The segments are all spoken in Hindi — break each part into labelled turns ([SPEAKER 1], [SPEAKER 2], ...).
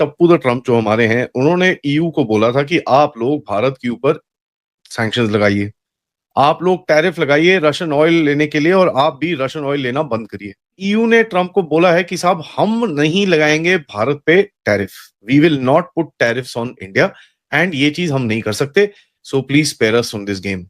[SPEAKER 1] टप्पू द ट्रम्प जो हमारे हैं, उन्होंने ईयू को बोला था कि आप लोग भारत के ऊपर सैंक्शंस लगाइए, आप लोग टैरिफ लगाइए रशियन ऑयल लेने के लिए, और आप भी रशियन ऑयल लेना बंद करिए। ईयू ने ट्रम्प को बोला है कि साहब हम नहीं लगाएंगे भारत पे tariff, we will not put tariffs on India, and ये चीज हम नहीं कर सकते, so please spare us from this game.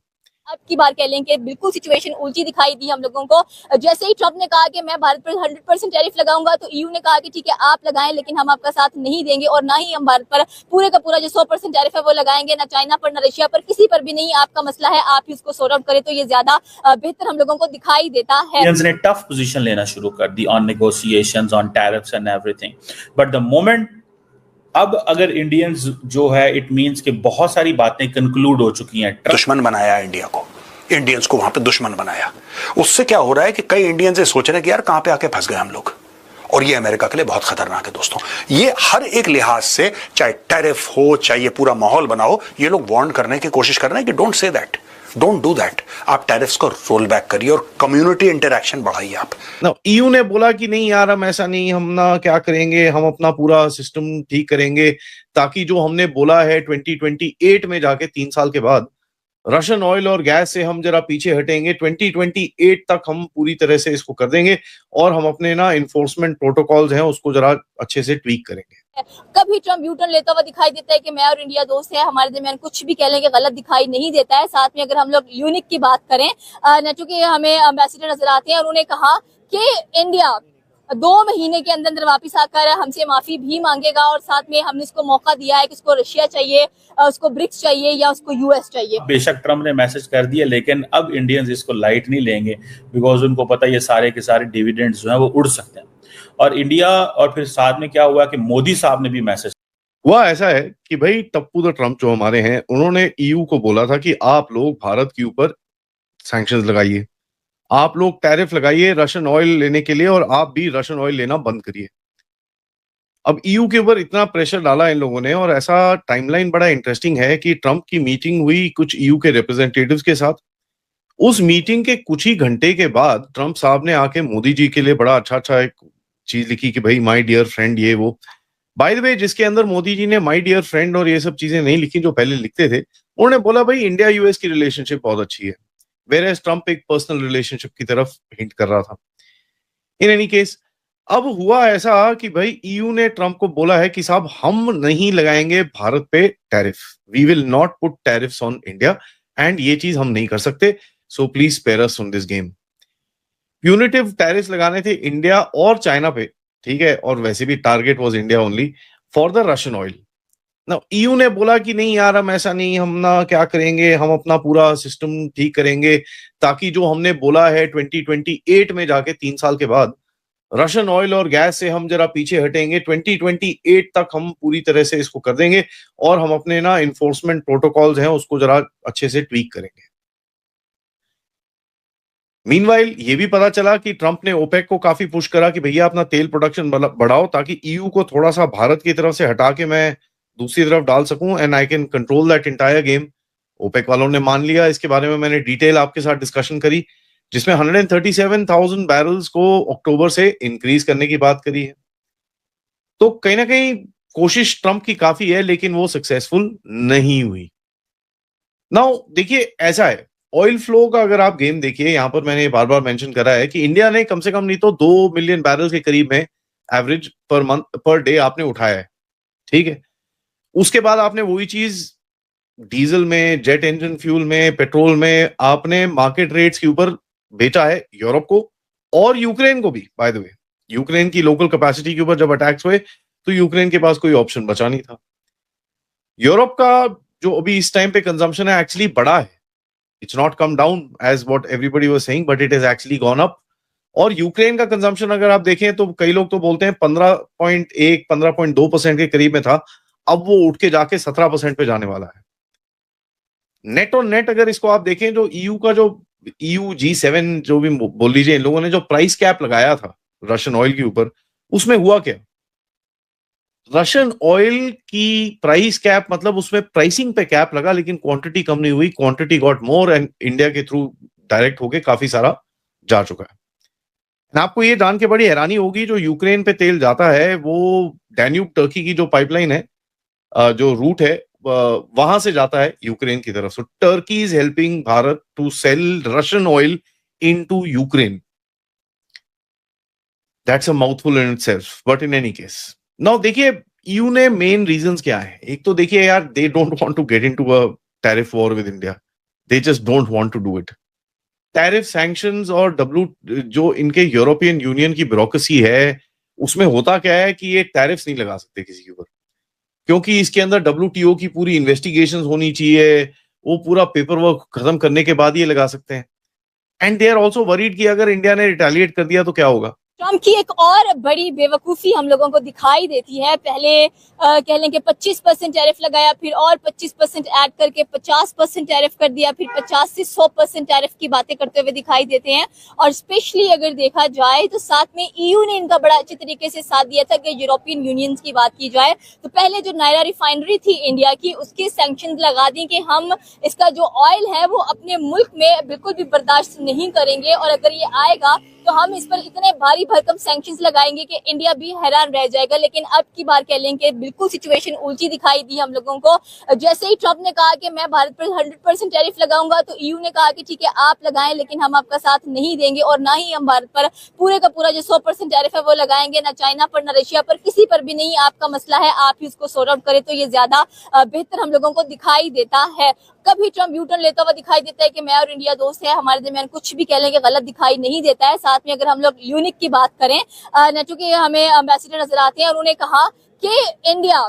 [SPEAKER 2] अब की बार कह लें कि बिल्कुल सिचुएशन उल्टी दिखाई दी हम लोगों को। जैसे ही ट्रम्प ने कहा कि मैं भारत पर 100% टैरिफ लगाऊंगा, तो ईयू ने कहा कि ठीक है आप लगाएं, लेकिन हम आपका साथ नहीं देंगे, और ना ही हम भारत पर पूरे का पूरा जो 100% टैरिफ है वो लगाएंगे, ना चाइना पर, ना रशिया पर, किसी पर भी नहीं। आपका मसला है, आप ही उसको सॉर्ट आउट करें, तो ये ज्यादा बेहतर हम लोगों को दिखाई देता है।
[SPEAKER 3] इंडियंस ने टफ पोजीशन लेना शुरू कर दी on negotiations, on tariffs and everything, but the moment अब अगर इंडियंस जो है, इट मींस कि बहुत सारी बातें कंक्लूड हो चुकी हैं।
[SPEAKER 4] दुश्मन बनाया इंडिया को, इंडियंस को वहां पे दुश्मन बनाया। उससे क्या हो रहा है कि कई इंडियंस ये सोच रहे हैं कि यार कहां पे आके फंस गए हम लोग, और ये अमेरिका के लिए बहुत खतरनाक है दोस्तों। ये हर एक लिहाज से, चाहे टैरिफ हो, चाहे ये पूरा माहौल बनाओ, ये लोग वार्न करने की कोशिश कर रहे हैं कि don't say that, don't do that. आप टैरिफ्स को रोल बैक करिए और कम्युनिटी इंटरैक्शन बढ़ाइए आप।
[SPEAKER 1] ना ईयू ने बोला कि नहीं यार हम ऐसा नहीं, हम ना क्या करेंगे, हम अपना पूरा सिस्टम ठीक करेंगे, ताकि जो हमने बोला है 2028 में जाके 3 साल के बाद रशियन ऑयल और गैस से हम जरा पीछे हटेंगे, 2028 तक हम पूरी तरह से इसको कर देंगे, और हम अपने ना इन्फोर्समेंट प्रोटोकॉल्स हैं उसको जरा अच्छे से ट्वीक करेंगे।
[SPEAKER 2] कभी ट्रम्प यूटर्न लेता हुआ दिखाई देता है कि मैं और इंडिया दोस्त है, हमारे दरमियान कुछ भी कह लें कि गलत दिखाई नहीं देता है। साथ में अगर हम लोग यूनिक की बात करें, न चूंकि हमें एम्बेसडर नजर आते हैं, और उन्होंने कहा कि इंडिया 2 महीने के अंदर वापिस आकर हमसे माफी भी मांगेगा, और साथ में हमने इसको मौका दिया है कि उसको रशिया चाहिए, उसको ब्रिक्स चाहिए, या उसको यूएस चाहिए।
[SPEAKER 3] बेशक ट्रम्प ने मैसेज कर दिया, लेकिन अब इंडियंस इसको लाइट नहीं लेंगे, बिकॉज उनको पता है ये सारे के सारे डिविडेंड्स जो हैं वो उड़ सकते हैं। और इंडिया, और फिर साथ में क्या हुआ कि मोदी साहब ने भी मैसेज
[SPEAKER 1] हुआ ऐसा है कि भाई टप्पू द ट्रम्प जो हमारे हैं, उन्होंने ईयू को बोला था कि आप लोग भारत के ऊपर सैंक्शंस लगाइए, आप लोग टैरिफ लगाइए रशियन ऑयल लेने के लिए, और आप भी रशियन ऑयल लेना बंद करिए। अब ईयू के ऊपर इतना प्रेशर डाला इन लोगों ने, और ऐसा टाइमलाइन बड़ा इंटरेस्टिंग है कि ट्रम्प की मीटिंग हुई कुछ ईयू के रिप्रेजेंटेटिव्स के साथ। उस मीटिंग के कुछ ही घंटे के बाद ट्रम्प साहब ने आके मोदी जी के लिए बड़ा अच्छा एक चीज लिखी कि भाई माय डियर फ्रेंड, ये वो। बाय द वे, जिसके अंदर मोदी जी ने माय डियर फ्रेंड और ये सब चीजें नहीं लिखी जो पहले लिखते थे, उन्होंने बोला भाई इंडिया यूएस की रिलेशनशिप बहुत अच्छी है, वेयर ट्रम्प एक पर्सनल रिलेशनशिप की तरफ हिंट कर रहा था। इन एनी केस, अब हुआ ऐसा कि भाई ईयू ने ट्रम्प को बोला है कि साहब हम नहीं लगाएंगे भारत पे tariff, we will not put tariffs on India, and ये चीज हम नहीं कर सकते, so please spare us from this game. Punitive tariffs लगाने थे इंडिया और चाइना पे, ठीक है, और वैसे भी target was India only for the Russian oil. ना ईयू ने बोला कि नहीं यार हम ऐसा नहीं, हम ना क्या करेंगे, हम अपना पूरा सिस्टम ठीक करेंगे, ताकि जो हमने बोला है 2028 में जाके 3 साल के बाद रशियन ऑयल और गैस से हम जरा पीछे हटेंगे, 2028 तक हम पूरी तरह से इसको कर देंगे, और हम अपने ना इन्फोर्समेंट प्रोटोकॉल्स हैं उसको जरा अच्छे से ट्वीक करेंगे। मीनवाइल ये भी पता चला कि ट्रम्प ने ओपेक को काफी पुश करा कि भैया अपना तेल प्रोडक्शन बढ़ाओ, ताकि ईयू को थोड़ा सा भारत की तरफ से हटा के मैं दूसरी तरफ डाल सकूं, and I can control that entire game. OPEC वालों ने मान लिया, इसके बारे में मैंने डिटेल आपके साथ डिस्कशन करी, जिसमें 137,000 बैरल्स को अक्टूबर से इंक्रीज करने की बात करी है। तो कहीं ना कहीं कोशिश ट्रम्प की काफी है, लेकिन वो सक्सेसफुल नहीं हुई। नाउ देखिए ऐसा है, ऑयल फ्लो का अगर आप गेम देखिए, यहां पर मैंने बार बार मेंशन करा है कि इंडिया ने कम से कम नहीं तो 2 मिलियन बैरल के करीब में average per month per day आपने उठाया है, ठीक है। उसके बाद आपने वही चीज डीजल में, जेट इंजन फ्यूल में, पेट्रोल में आपने मार्केट रेट्स के ऊपर बेचा है यूरोप को और यूक्रेन को भी। बाय द वे, यूक्रेन की लोकल कैपेसिटी के ऊपर जब अटैक्स हुए तो यूक्रेन के पास कोई ऑप्शन बचा नहीं था। यूरोप का जो अभी इस टाइम पे कंजम्पशन है एक्चुअली बढ़ा है, it's not come down as what everybody was saying, but it is actually gone up. और यूक्रेन का कंजम्पशन अगर आप देखें तो कई लोग तो बोलते हैं 15.1 15.2% के करीब में था, अब वो उठ के जाके 17% पे जाने वाला है। नेट और नेट अगर इसको आप देखें, जो ईयू का जो ईयू G7 जो भी बोल लीजिए, इन लोगों ने जो प्राइस कैप लगाया था रशियन ऑयल के ऊपर, उसमें हुआ क्या? रशियन ऑयल की प्राइस कैप मतलब उसमें प्राइसिंग पे कैप लगा, लेकिन क्वांटिटी कम नहीं हुई, quantity got more, and India के थ्रू डायरेक्ट होके काफी सारा जा चुका है। आपको ये जान के बड़ी हैरानी होगी, जो यूक्रेन पे तेल जाता है वो डैन्यूब टर्की की जो पाइपलाइन है, जो रूट है, वहां से जाता है यूक्रेन की तरफ। So Turkey is helping Bharat to sell Russian oil into Ukraine. That's a mouthful in itself, but in any case now देखिए ईयू ने मेन रीजंस क्या है। एक तो देखिए यार, they don't want to get into a tariff war with India, they just don't want to do it. Tariff sanctions और जो इनके यूरोपियन यूनियन की ब्यूरोक्रेसी है, उसमें होता क्या है कि ये टैरिफ्स नहीं लगा सकते किसी के ऊपर, क्योंकि इसके अंदर डब्ल्यूटीओ की पूरी इन्वेस्टिगेशंस होनी चाहिए, वो पूरा पेपर वर्क खत्म करने के बाद ये लगा सकते हैं। And they are also worried कि अगर इंडिया ने रिटेलिएट कर दिया तो क्या होगा।
[SPEAKER 2] ट्रम्प की एक और बड़ी बेवकूफी हम लोगों को दिखाई देती है। पहले कह लें कि 25% टैरिफ लगाया, फिर और 25% ऐड करके 50% टैरिफ कर दिया, फिर 50 से 100% टैरिफ की बातें करते हुए दिखाई देते हैं। और स्पेशली अगर देखा जाए तो साथ में ईयू ने इनका बड़ा अच्छे तरीके से साथ दिया था कि यूरोपियन यूनियन की बात की जाए तो पहले जो नायरा रिफाइनरी थी इंडिया की, उसके सैंक्शन लगा दी कि हम इसका जो ऑयल है वो अपने मुल्क में बिल्कुल भी बर्दाश्त नहीं करेंगे, और अगर ये आएगा तो हम इस पर इतने भारी भरकम सैंक्शंस लगाएंगे कि इंडिया भी हैरान रह जाएगा। लेकिन अब की बार कह लें कि बिल्कुल सिचुएशन उल्टी दिखाई दी हम लोगों को। जैसे ही ट्रम्प ने कहा कि मैं भारत पर 100% टैरिफ लगाऊंगा, तो ईयू ने कहा कि ठीक है आप लगाएं, लेकिन हम आपका साथ नहीं देंगे और ना ही हम भारत पर पूरे का पूरा जो 100% टैरिफ है वो लगाएंगे, ना चाइना पर, ना रशिया पर, किसी पर भी नहीं। आपका मसला है, आप ही उसको सॉर्ट आउट करें, तो ये ज्यादा बेहतर हम लोगों को दिखाई देता है। कभी ट्रम्प यू टर्न लेता हुआ दिखाई देता है कि मैं और इंडिया दोस्त है, हमारे दरमियान कुछ भी कह लें कि गलत दिखाई नहीं देता है। साथ में अगर हम लोग यूनिक की बात करें, न चूंकि हमें एम्बेसडर नजर आते हैं, और उन्होंने कहा कि इंडिया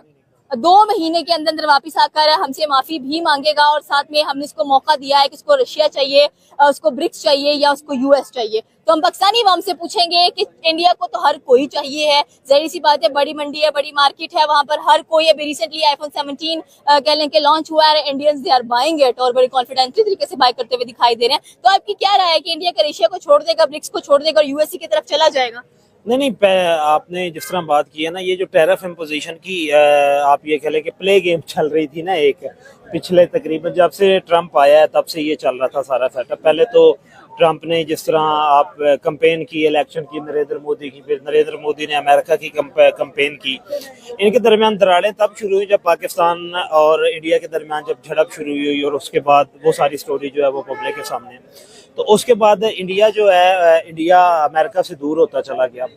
[SPEAKER 2] 2 महीने के अंदर अंदर वापिस आकर हमसे माफी भी मांगेगा, और साथ में हमने इसको मौका दिया है कि उसको रशिया चाहिए, उसको ब्रिक्स चाहिए या उसको यूएस चाहिए। तो हम पाकिस्तानी अवाम से पूछेंगे कि इंडिया को तो हर कोई चाहिए है, जाहिर सी बात है, बड़ी मंडी है, बड़ी मार्केट है, वहां पर हर कोई। अभी रिसेंटली आईफोन 17 कह लें कि लॉन्च हुआ है, Indians they are buying it और बड़ी कॉन्फिडेंटली तरीके से बाय करते हुए दिखाई दे रहे हैं। तो आपकी क्या राय है कि इंडिया का रशिया को छोड़ देगा, ब्रिक्स को छोड़ देगा और यूएसए की तरफ चला जाएगा?
[SPEAKER 5] नहीं, आपने जिस तरह बात की है ना, ये जो टैरिफ इम्पोजिशन की आप ये कह लें कि प्ले गेम चल रही थी ना, एक पिछले तकरीबन जब से ट्रम्प आया है तब से ये चल रहा था सारा सेटअप। पहले तो ट्रम्प ने जिस तरह आप कंपेन की, इलेक्शन की नरेंद्र मोदी की, फिर नरेंद्र मोदी ने अमेरिका की कंपेन की। इनके दरमियान दरारें तब शुरू हुई जब पाकिस्तान और इंडिया के दरमियान जब झड़प शुरू हुई, और उसके बाद वो सारी स्टोरी जो है वो पब्लिक के सामने। तो उसके बाद इंडिया जो है, इंडिया अमेरिका से दूर होता चला गया।